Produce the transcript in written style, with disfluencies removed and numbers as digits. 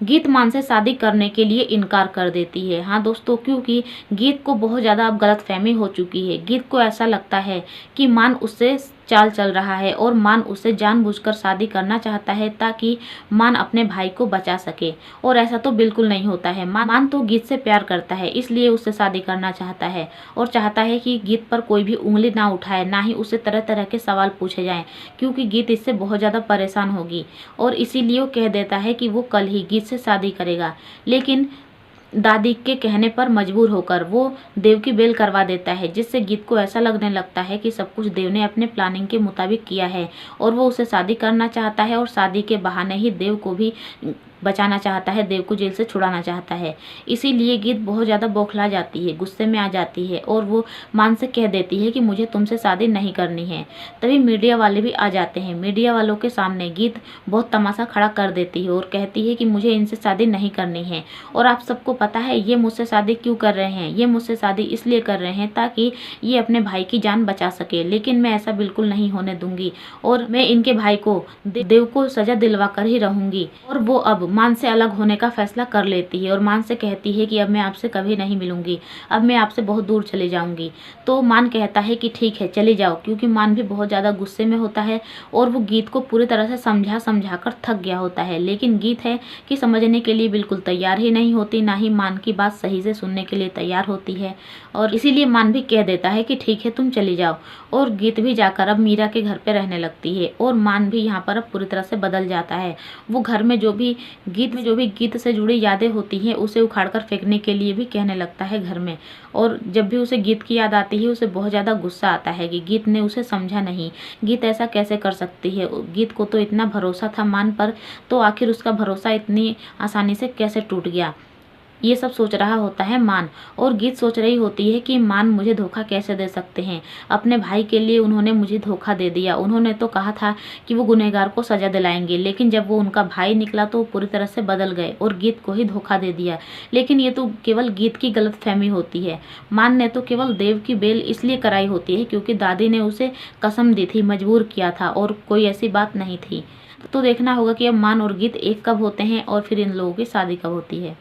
गीत मान से शादी करने के लिए इनकार कर देती है। हाँ दोस्तों, क्योंकि गीत को बहुत ज़्यादा अब गलतफहमी हो चुकी है। गीत को ऐसा लगता है कि मान उससे चाल चल रहा है और मान उससे जानबूझकर शादी करना चाहता है ताकि मान अपने भाई को बचा सके, और ऐसा तो बिल्कुल नहीं होता है। मान तो गीत से प्यार करता है, इसलिए उससे शादी करना चाहता है और चाहता है कि गीत पर कोई भी उंगली ना उठाए, ना ही उससे तरह तरह के सवाल पूछे जाएं, क्योंकि गीत इससे बहुत ज़्यादा परेशान होगी। और इसीलिए वो कह देता है कि वो कल ही गीत से शादी करेगा। लेकिन दादी के कहने पर मजबूर होकर वो देव की बेल करवा देता है, जिससे गीत को ऐसा लगने लगता है कि सब कुछ देव ने अपने प्लानिंग के मुताबिक किया है और वो उसे शादी करना चाहता है और शादी के बहाने ही देव को भी बचाना चाहता है, देव को जेल से छुड़ाना चाहता है। इसीलिए गीत बहुत ज़्यादा बौखला जाती है, गुस्से में आ जाती है और वो मान से कह देती है कि मुझे तुमसे शादी नहीं करनी है। तभी मीडिया वाले भी आ जाते हैं। मीडिया वालों के सामने गीत बहुत तमाशा खड़ा कर देती है और कहती है कि मुझे इनसे शादी नहीं करनी है, और आप सबको पता है ये मुझसे शादी क्यों कर रहे हैं। ये मुझसे शादी इसलिए कर रहे हैं ताकि ये अपने भाई की जान बचा सके, लेकिन मैं ऐसा बिल्कुल नहीं होने दूंगी और मैं इनके भाई को देव को सजा दिलवा कर ही रहूंगी। और वो अब मान से अलग होने का फैसला कर लेती है और मान से कहती है कि अब मैं आपसे कभी नहीं मिलूंगी, अब मैं आपसे बहुत दूर चली जाऊंगी। तो मान कहता है कि ठीक है चली जाओ, क्योंकि मान भी बहुत ज़्यादा गुस्से में होता है और वो गीत को पूरी तरह से समझा समझा कर थक गया होता है। लेकिन गीत है कि समझने के लिए बिल्कुल तैयार ही नहीं होती, ना ही मान की बात सही से सुनने के लिए तैयार होती है। और इसीलिए मान भी कह देता है कि ठीक है तुम चली जाओ, और गीत भी जाकर अब मीरा के घर पे रहने लगती है। और मान भी यहाँ पर अब पूरी तरह से बदल जाता है। वो घर में जो भी गीत से जुड़ी यादें होती हैं उसे उखाड़कर फेंकने के लिए भी कहने लगता है घर में। और जब भी उसे गीत की याद आती है उसे बहुत ज़्यादा गुस्सा आता है कि गीत ने उसे समझा नहीं, गीत ऐसा कैसे कर सकती है। गीत को तो इतना भरोसा था मान पर, तो आखिर उसका भरोसा इतनी आसानी से कैसे टूट गया। ये सब सोच रहा होता है मान, और गीत सोच रही होती है कि मान मुझे धोखा कैसे दे सकते हैं। अपने भाई के लिए उन्होंने मुझे धोखा दे दिया। उन्होंने तो कहा था कि वो गुनहगार को सजा दिलाएंगे, लेकिन जब वो उनका भाई निकला तो वो पूरी तरह से बदल गए और गीत को ही धोखा दे दिया। लेकिन ये तो केवल गीत की गलतफहमी होती है। मान ने तो केवल देव की बेल इसलिए कराई होती है क्योंकि दादी ने उसे कसम दी थी, मजबूर किया था, और कोई ऐसी बात नहीं थी। तो देखना होगा कि अब मान और गीत एक कब होते हैं और फिर इन लोगों की शादी कब होती है।